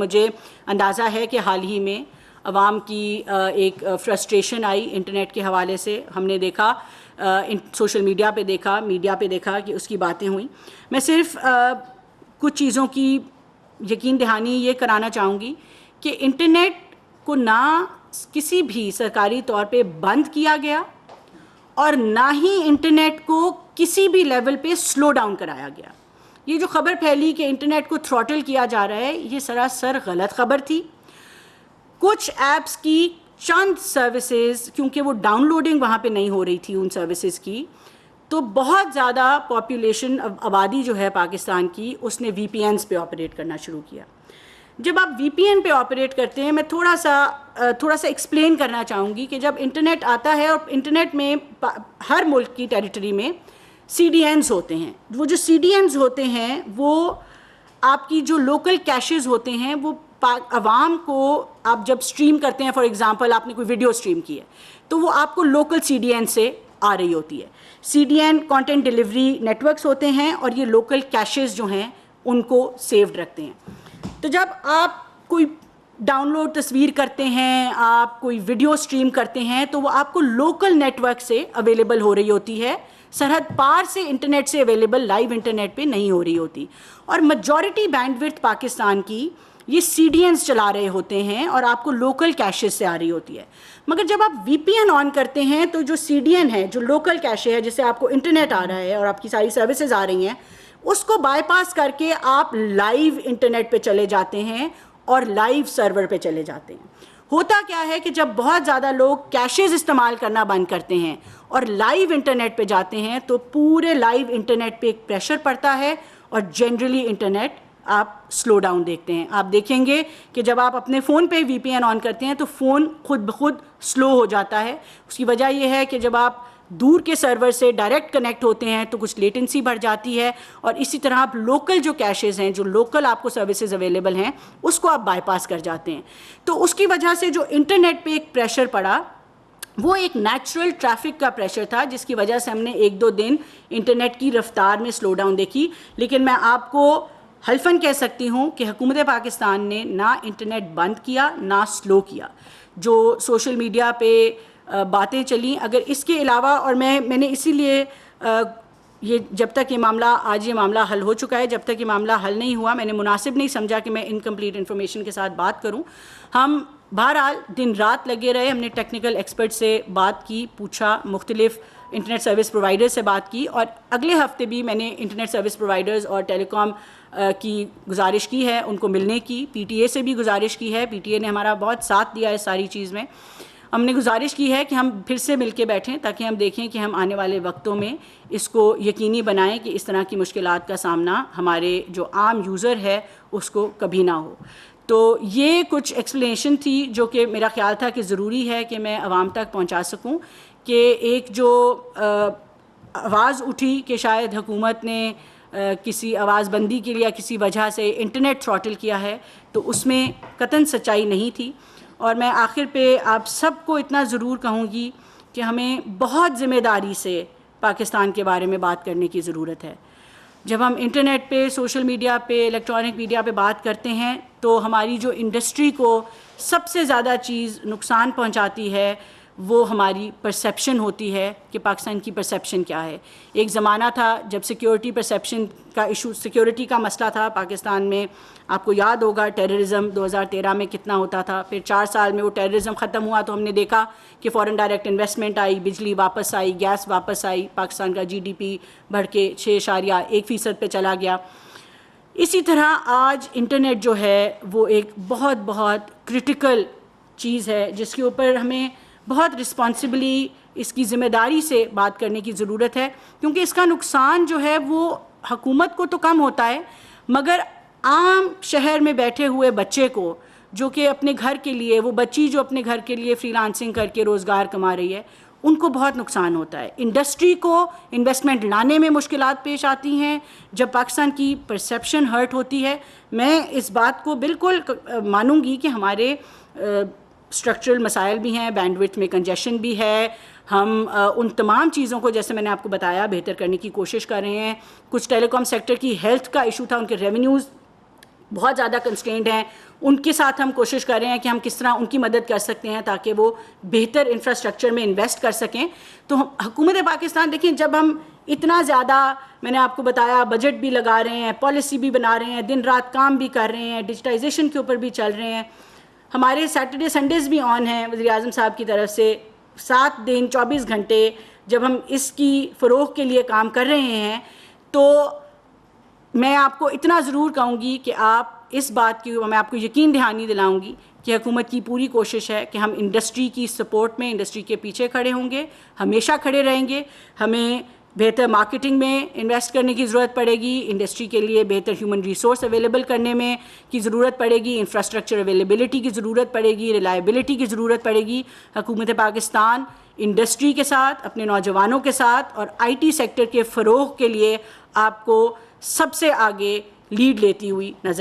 مجھے اندازہ ہے کہ حال ہی میں عوام کی ایک فرسٹریشن آئی انٹرنیٹ کے حوالے سے. ہم نے دیکھا سوشل میڈیا پہ دیکھا کہ اس کی باتیں ہوئیں. میں صرف کچھ چیزوں کی یقین دہانی یہ کرانا چاہوں گی کہ انٹرنیٹ کو نہ کسی بھی سرکاری طور پہ بند کیا گیا اور نہ ہی انٹرنیٹ کو کسی بھی لیول پہ سلو ڈاؤن کرایا گیا. یہ جو خبر پھیلی کہ انٹرنیٹ کو تھروٹل کیا جا رہا ہے، یہ سراسر غلط خبر تھی. کچھ ایپس کی چند سروسز، کیونکہ وہ ڈاؤن لوڈنگ وہاں پہ نہیں ہو رہی تھی ان سروسز کی، تو بہت زیادہ پاپولیشن آبادی جو ہے پاکستان کی، اس نے وی پی اینز پہ آپریٹ کرنا شروع کیا. جب آپ وی پی این پہ آپریٹ کرتے ہیں، میں تھوڑا سا ایکسپلین کرنا چاہوں گی کہ جب انٹرنیٹ آتا ہے، اور انٹرنیٹ میں ہر ملک کی ٹیریٹری میں سی ڈی اینز ہوتے ہیں. وہ جو سی ڈی اینز ہوتے ہیں وہ آپ کی جو لوکل کیشز ہوتے ہیں، وہ عوام کو آپ جب سٹریم کرتے ہیں، فار ایگزامپل آپ نے کوئی ویڈیو سٹریم کی ہے تو وہ آپ کو لوکل سی ڈی این سے آ رہی ہوتی ہے. C D N content delivery networks ہوتے ہیں، اور یہ لوکل کیشز جو ہیں ان کو سیوڈ رکھتے ہیں. تو جب آپ کوئی ڈاؤن لوڈ تصویر کرتے ہیں، آپ کوئی ویڈیو سٹریم کرتے ہیں، تو وہ آپ کو لوکل نیٹ ورک سے اویلیبل ہو رہی ہوتی ہے، سرحد پار سے انٹرنیٹ سے اویلیبل لائیو انٹرنیٹ پہ نہیں ہو رہی ہوتی. اور میجورٹی بینڈ وڈتھ پاکستان کی یہ سی ڈی اینز چلا رہے ہوتے ہیں، اور آپ کو لوکل کیشز سے آ رہی ہوتی ہے. مگر جب آپ وی پی این آن کرتے ہیں تو جو سی ڈی این ہے، جو لوکل کیشے ہے، جس سے آپ کو انٹرنیٹ آ رہا ہے اور آپ کی ساری سروسز آ رہی ہیں، اس کو بائی پاس کر کے آپ لائیو انٹرنیٹ پہ چلے جاتے ہیں اور لائیو سرور پہ چلے جاتے ہیں. ہوتا کیا ہے کہ جب بہت زیادہ لوگ کیشز استعمال کرنا بند کرتے ہیں اور لائیو انٹرنیٹ پہ جاتے ہیں، تو پورے لائیو انٹرنیٹ پہ ایک پریشر پڑتا ہے، اور جنرلی انٹرنیٹ آپ سلو ڈاؤن دیکھتے ہیں. آپ دیکھیں گے کہ جب آپ اپنے فون پہ وی پی این آن کرتے ہیں تو فون خود بخود سلو ہو جاتا ہے. اس کی وجہ یہ ہے کہ جب آپ دور کے سرور سے ڈائریکٹ کنیکٹ ہوتے ہیں تو کچھ لیٹنسی بڑھ جاتی ہے، اور اسی طرح آپ لوکل جو کیشز ہیں، جو لوکل آپ کو سروسز اویلیبل ہیں، اس کو آپ بائی پاس کر جاتے ہیں. تو اس کی وجہ سے جو انٹرنیٹ پہ ایک پریشر پڑا، وہ ایک نیچرل ٹریفک کا پریشر تھا، جس کی وجہ سے ہم نے ایک دو دن انٹرنیٹ کی رفتار میں سلو ڈاؤن دیکھی. لیکن میں آپ کو حلفاً کہہ سکتی ہوں کہ حکومت پاکستان نے نہ انٹرنیٹ بند کیا نہ سلو کیا. جو سوشل میڈیا پہ باتیں چلیں، اگر اس کے علاوہ، اور میں نے اسی لیے یہ جب تک یہ معاملہ حل ہو چکا ہے، جب تک یہ معاملہ حل نہیں ہوا، میں نے مناسب نہیں سمجھا کہ میں انکمپلیٹ انفارمیشن کے ساتھ بات کروں. ہم بہرحال دن رات لگے رہے، ہم نے ٹیکنیکل ایکسپرٹ سے بات کی، پوچھا، مختلف انٹرنیٹ سروس پرووائڈر سے بات کی، اور اگلے ہفتے بھی میں نے انٹرنیٹ سروس پرووائڈرز اور ٹیلی کام کی گزارش کی ہے ان کو ملنے کی. پی ٹی اے سے بھی گزارش کی ہے، پی ٹی اے نے ہمارا بہت ساتھ دیا ہے اس ساری چیز میں. ہم نے گزارش کی ہے کہ ہم پھر سے مل کے بیٹھیں تاکہ ہم دیکھیں کہ ہم آنے والے وقتوں میں اس کو یقینی بنائیں کہ اس طرح کی مشکلات کا سامنا ہمارے جو عام یوزر ہے اس کو کبھی نہ ہو. تو یہ کچھ ایکسپلینیشن تھی جو کہ میرا خیال تھا کہ ضروری ہے کہ میں عوام تک پہنچا سکوں، کہ ایک جو آواز اٹھی کہ شاید حکومت نے کسی آواز بندی کے لیے کسی وجہ سے انٹرنیٹ تھروٹل کیا ہے، تو اس میں قطعاً سچائی نہیں تھی. اور میں آخر پہ آپ سب کو اتنا ضرور کہوں گی کہ ہمیں بہت ذمہ داری سے پاکستان کے بارے میں بات کرنے کی ضرورت ہے. جب ہم انٹرنیٹ پہ، سوشل میڈیا پہ، الیکٹرانک میڈیا پہ بات کرتے ہیں تو ہماری جو انڈسٹری کو سب سے زیادہ چیز نقصان پہنچاتی ہے وہ ہماری پرسیپشن ہوتی ہے کہ پاکستان کی پرسیپشن کیا ہے. ایک زمانہ تھا جب سیکیورٹی پرسیپشن کا ایشو، سیکیورٹی کا مسئلہ تھا پاکستان میں. آپ کو یاد ہوگا ٹیررزم 2013 میں کتنا ہوتا تھا. پھر 4 سال میں وہ ٹیررزم ختم ہوا تو ہم نے دیکھا کہ فورن ڈائریکٹ انویسٹمنٹ آئی، بجلی واپس آئی، گیس واپس آئی، پاکستان کا جی ڈی پی بڑھ کے 6.1% پہ چلا گیا. اسی طرح آج انٹرنیٹ جو ہے وہ ایک بہت بہت کرٹیکل چیز ہے جس کے اوپر ہمیں بہت رسپانسبلی، اس کی ذمہ داری سے بات کرنے کی ضرورت ہے، کیونکہ اس کا نقصان جو ہے وہ حکومت کو تو کم ہوتا ہے، مگر عام شہر میں بیٹھے ہوئے بچے کو، جو کہ اپنے گھر کے لیے، وہ بچی جو اپنے گھر کے لیے فری لانسنگ کر کے روزگار کما رہی ہے، ان کو بہت نقصان ہوتا ہے. انڈسٹری کو انویسٹمنٹ لانے میں مشکلات پیش آتی ہیں جب پاکستان کی پرسیپشن ہرٹ ہوتی ہے. میں اس بات کو بالکل مانوں گی کہ ہمارے اسٹرکچرل مسائل بھی ہیں، بینڈ وڈتھ میں کنجیشن بھی ہے. ہم ان تمام چیزوں کو، جیسے میں نے آپ کو بتایا، بہتر کرنے کی کوشش کر رہے ہیں. کچھ ٹیلی کام سیکٹر کی ہیلتھ کا ایشو تھا، ان کے ریونیوز بہت زیادہ کنسٹرینڈ ہیں. ان کے ساتھ ہم کوشش کر رہے ہیں کہ ہم کس طرح ان کی مدد کر سکتے ہیں تاکہ وہ بہتر انفراسٹرکچر میں انویسٹ کر سکیں. تو حکومت پاکستان دیکھیں, جب ہم اتنا زیادہ, میں نے آپ کو بتایا, بجٹ بھی لگا رہے ہیں, پالیسی بھی بنا رہے ہیں, دن رات کام بھی کر رہے ہیں, ڈیجیٹائزیشن کے اوپر بھی چل رہے ہیں, ہمارے سیٹرڈے سنڈیز بھی آن ہیں وزیر اعظم صاحب کی طرف سے, 7 دن 24 گھنٹے جب ہم اس کی فروغ کے لیے کام کر رہے ہیں, تو میں آپ کو اتنا ضرور کہوں گی کہ آپ اس بات کی, میں آپ کو یقین دہانی دلاؤں گی کہ حکومت کی پوری کوشش ہے کہ ہم انڈسٹری کی سپورٹ میں, انڈسٹری کے پیچھے کھڑے ہوں گے, ہمیشہ کھڑے رہیں گے. ہمیں بہتر مارکیٹنگ میں انویسٹ کرنے کی ضرورت پڑے گی, انڈسٹری کے لیے بہتر ہیومن ریسورس اویلیبل کرنے میں کی ضرورت پڑے گی, انفراسٹرکچر اویلیبلٹی کی ضرورت پڑے گی, ریلائبلٹی کی ضرورت پڑے گی. حکومت پاکستان انڈسٹری کے ساتھ, اپنے نوجوانوں کے ساتھ اور آئی ٹی سیکٹر کے فروغ کے لیے آپ کو سب سے آگے لیڈ لیتی ہوئی نظر